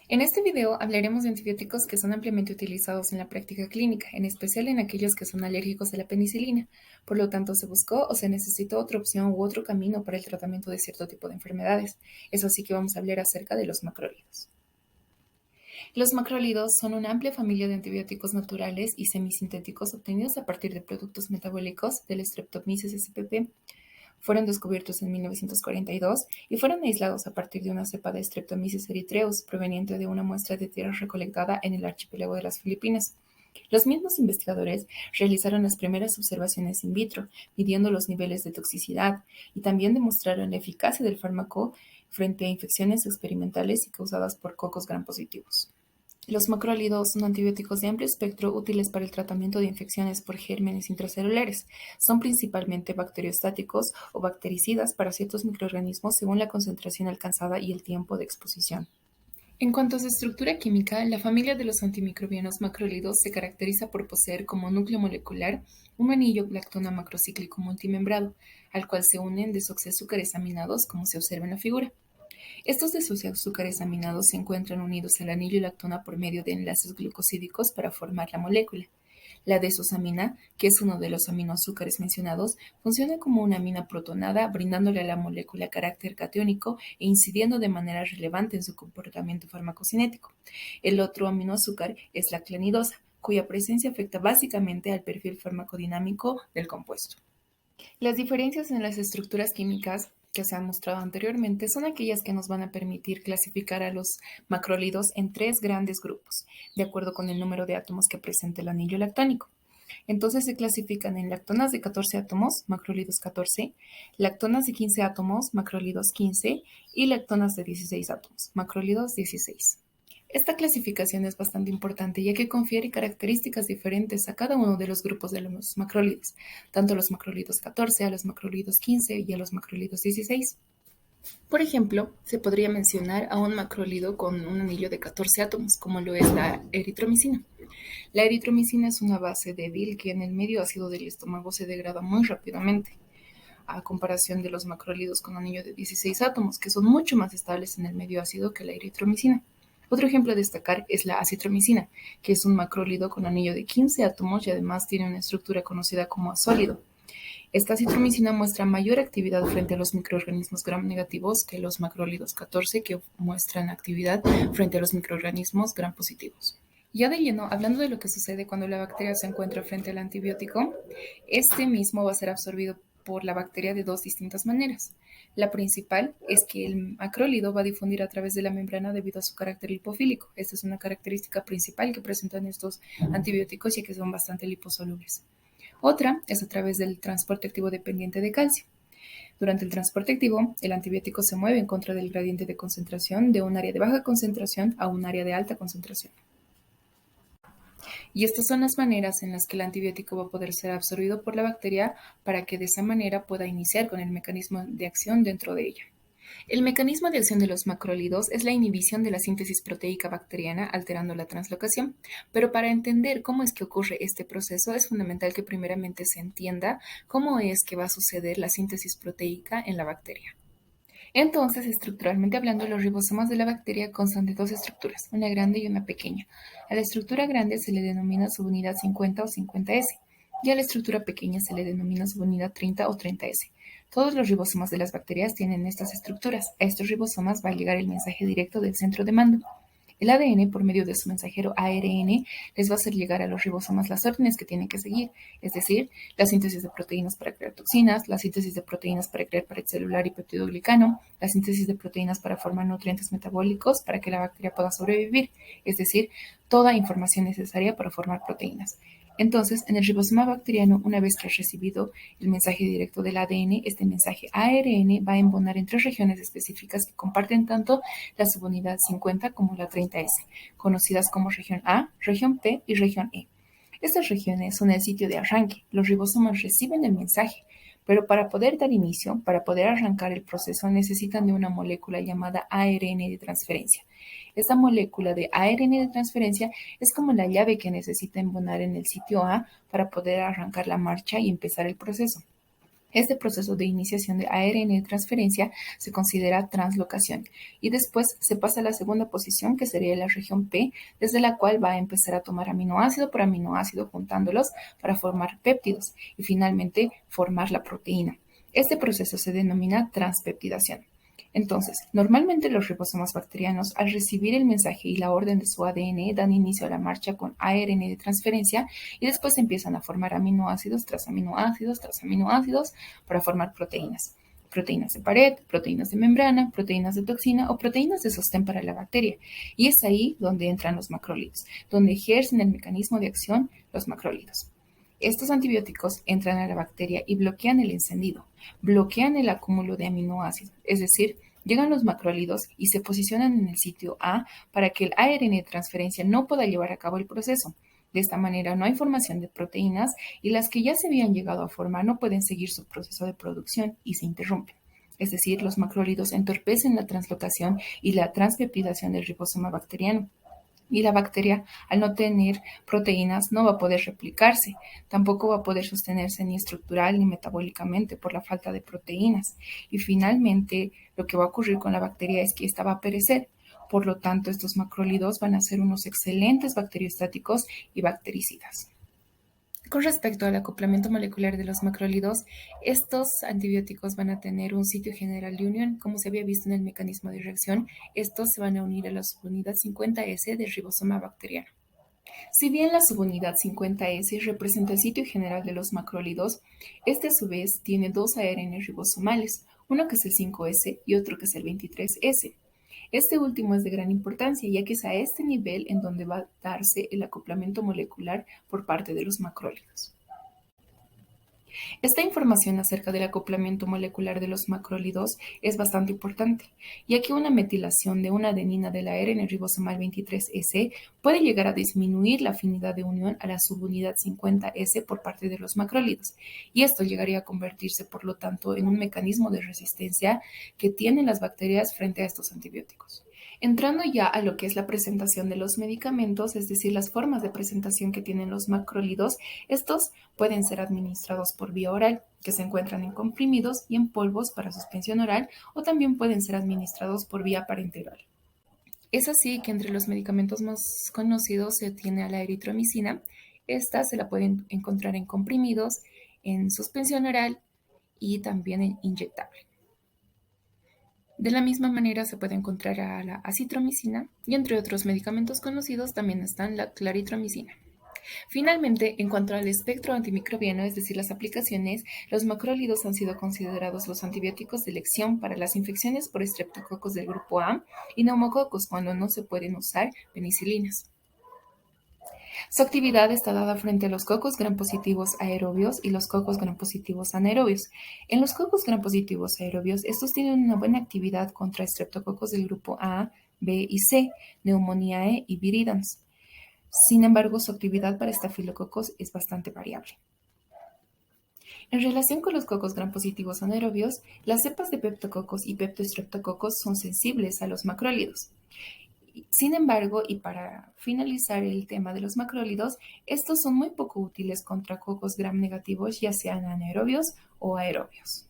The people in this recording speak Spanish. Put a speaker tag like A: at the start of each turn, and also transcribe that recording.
A: En este video hablaremos de antibióticos que son ampliamente utilizados en la práctica clínica, en especial en aquellos que son alérgicos a la penicilina. Por lo tanto, se buscó o se necesitó otra opción u otro camino para el tratamiento de cierto tipo de enfermedades. Es así que vamos a hablar acerca de los macrólidos. Los macrólidos son una amplia familia de antibióticos naturales y semisintéticos obtenidos a partir de productos metabólicos del Streptomyces spp. Fueron descubiertos en 1942 y fueron aislados a partir de una cepa de Streptomyces erythraeus proveniente de una muestra de tierra recolectada en el archipiélago de las Filipinas. Los mismos investigadores realizaron las primeras observaciones in vitro, midiendo los niveles de toxicidad, y también demostraron la eficacia del fármaco frente a infecciones experimentales y causadas por cocos gram positivos. Los macrólidos son antibióticos de amplio espectro útiles para el tratamiento de infecciones por gérmenes intracelulares. Son principalmente bacteriostáticos o bactericidas para ciertos microorganismos según la concentración alcanzada y el tiempo de exposición. En cuanto a su estructura química, la familia de los antimicrobianos macrólidos se caracteriza por poseer como núcleo molecular un anillo lactona macrocíclico multimembrado, al cual se unen desoxiazúcares aminados, como se observa en la figura. Estos desoxiazúcares aminados se encuentran unidos al anillo lactona por medio de enlaces glucosídicos para formar la molécula. La desosamina, que es uno de los aminoazúcares mencionados, funciona como una amina protonada, brindándole a la molécula carácter catiónico e incidiendo de manera relevante en su comportamiento farmacocinético. El otro aminoazúcar es la clanidosa, cuya presencia afecta básicamente al perfil farmacodinámico del compuesto. Las diferencias en las estructuras químicas que se han mostrado anteriormente son aquellas que nos van a permitir clasificar a los macrólidos en tres grandes grupos, de acuerdo con el número de átomos que presenta el anillo lactónico. Entonces se clasifican en lactonas de 14 átomos, macrólidos 14, lactonas de 15 átomos, macrólidos 15 y lactonas de 16 átomos, macrólidos 16. Esta clasificación es bastante importante ya que confiere características diferentes a cada uno de los grupos de los macrólidos, tanto a los macrólidos 14, a los macrólidos 15 y a los macrólidos 16. Por ejemplo, se podría mencionar a un macrólido con un anillo de 14 átomos, como lo es la eritromicina. La eritromicina es una base débil que en el medio ácido del estómago se degrada muy rápidamente, a comparación de los macrólidos con anillo de 16 átomos, que son mucho más estables en el medio ácido que la eritromicina. Otro ejemplo a destacar es la acitromicina, que es un macrólido con anillo de 15 átomos y además tiene una estructura conocida como azólido. Esta acitromicina muestra mayor actividad frente a los microorganismos gram negativos que los macrólidos 14, que muestran actividad frente a los microorganismos gram positivos. Ya de lleno, hablando de lo que sucede cuando la bacteria se encuentra frente al antibiótico, este mismo va a ser absorbido por la bacteria de dos distintas maneras. La principal es que el macrólido va a difundir a través de la membrana debido a su carácter lipofílico. Esta es una característica principal que presentan estos antibióticos y que son bastante liposolubles. Otra es a través del transporte activo dependiente de calcio. Durante el transporte activo, el antibiótico se mueve en contra del gradiente de concentración de un área de baja concentración a un área de alta concentración. Y estas son las maneras en las que el antibiótico va a poder ser absorbido por la bacteria para que de esa manera pueda iniciar con el mecanismo de acción dentro de ella. El mecanismo de acción de los macrólidos es la inhibición de la síntesis proteica bacteriana alterando la translocación, pero para entender cómo es que ocurre este proceso es fundamental que primeramente se entienda cómo es que va a suceder la síntesis proteica en la bacteria. Entonces, estructuralmente hablando, los ribosomas de la bacteria constan de dos estructuras, una grande y una pequeña. A la estructura grande se le denomina subunidad 50 o 50S, y a la estructura pequeña se le denomina subunidad 30 o 30S. Todos los ribosomas de las bacterias tienen estas estructuras. A estos ribosomas va a llegar el mensaje directo del centro de mando. El ADN, por medio de su mensajero ARN, les va a hacer llegar a los ribosomas las órdenes que tienen que seguir, es decir, la síntesis de proteínas para crear toxinas, la síntesis de proteínas para crear pared celular y peptidoglicano, la síntesis de proteínas para formar nutrientes metabólicos para que la bacteria pueda sobrevivir, es decir, toda información necesaria para formar proteínas. Entonces, en el ribosoma bacteriano, una vez que has recibido el mensaje directo del ADN, este mensaje ARN va a embonar en tres regiones específicas que comparten tanto la subunidad 50 como la 30S, conocidas como región A, región P y región E. Estas regiones son el sitio de arranque. Los ribosomas reciben el mensaje, pero para poder dar inicio, para poder arrancar el proceso, necesitan de una molécula llamada ARN de transferencia. Esta molécula de ARN de transferencia es como la llave que necesita embonar en el sitio A para poder arrancar la marcha y empezar el proceso. Este proceso de iniciación de ARN de transferencia se considera translocación y después se pasa a la segunda posición, que sería la región P, desde la cual va a empezar a tomar aminoácido por aminoácido juntándolos para formar péptidos y finalmente formar la proteína. Este proceso se denomina transpeptidación. Entonces, normalmente los ribosomas bacterianos, al recibir el mensaje y la orden de su ADN, dan inicio a la marcha con ARN de transferencia y después empiezan a formar aminoácidos tras aminoácidos tras aminoácidos para formar proteínas. Proteínas de pared, proteínas de membrana, proteínas de toxina o proteínas de sostén para la bacteria. Y es ahí donde entran los macrólidos, donde ejercen el mecanismo de acción los macrólidos. Estos antibióticos entran a la bacteria y bloquean el encendido, bloquean el acúmulo de aminoácidos, es decir, llegan los macrólidos y se posicionan en el sitio A para que el ARN de transferencia no pueda llevar a cabo el proceso. De esta manera no hay formación de proteínas y las que ya se habían llegado a formar no pueden seguir su proceso de producción y se interrumpen. Es decir, los macrólidos entorpecen la translocación y la transpeptidación del ribosoma bacteriano. Y la bacteria, al no tener proteínas, no va a poder replicarse, tampoco va a poder sostenerse ni estructural ni metabólicamente por la falta de proteínas. Y finalmente, lo que va a ocurrir con la bacteria es que ésta va a perecer. Por lo tanto, estos macrólidos van a ser unos excelentes bacteriostáticos y bactericidas. Con respecto al acoplamiento molecular de los macrólidos, estos antibióticos van a tener un sitio general de unión, como se había visto en el mecanismo de reacción. Estos se van a unir a la subunidad 50S del ribosoma bacteriano. Si bien la subunidad 50S representa el sitio general de los macrólidos, este a su vez tiene dos ARN ribosomales, uno que es el 5S y otro que es el 23S. Este último es de gran importancia, ya que es a este nivel en donde va a darse el acoplamiento molecular por parte de los macrólidos. Esta información acerca del acoplamiento molecular de los macrólidos es bastante importante, ya que una metilación de una adenina del ARN ribosomal 23S puede llegar a disminuir la afinidad de unión a la subunidad 50S por parte de los macrólidos, y esto llegaría a convertirse, por lo tanto, en un mecanismo de resistencia que tienen las bacterias frente a estos antibióticos. Entrando ya a lo que es la presentación de los medicamentos, es decir, las formas de presentación que tienen los macrólidos, estos pueden ser administrados por vía oral, que se encuentran en comprimidos y en polvos para suspensión oral, o también pueden ser administrados por vía parenteral. Es así que entre los medicamentos más conocidos se tiene a la eritromicina. Esta se la pueden encontrar en comprimidos, en suspensión oral y también en inyectable. De la misma manera se puede encontrar a la acitromicina y entre otros medicamentos conocidos también están la claritromicina. Finalmente, en cuanto al espectro antimicrobiano, es decir, las aplicaciones, los macrólidos han sido considerados los antibióticos de elección para las infecciones por estreptococos del grupo A y neumococos cuando no se pueden usar penicilinas. Su actividad está dada frente a los cocos gram-positivos aerobios y los cocos gram-positivos anaerobios. En los cocos gram-positivos aerobios, estos tienen una buena actividad contra estreptococos del grupo A, B y C, Pneumoniae y Viridans. Sin embargo, su actividad para estafilococos es bastante variable. En relación con los cocos gram-positivos anaerobios, las cepas de peptococos y peptoestreptococos son sensibles a los macrólidos. Sin embargo, y para finalizar el tema de los macrólidos, estos son muy poco útiles contra cocos gram negativos, ya sean anaerobios o aerobios.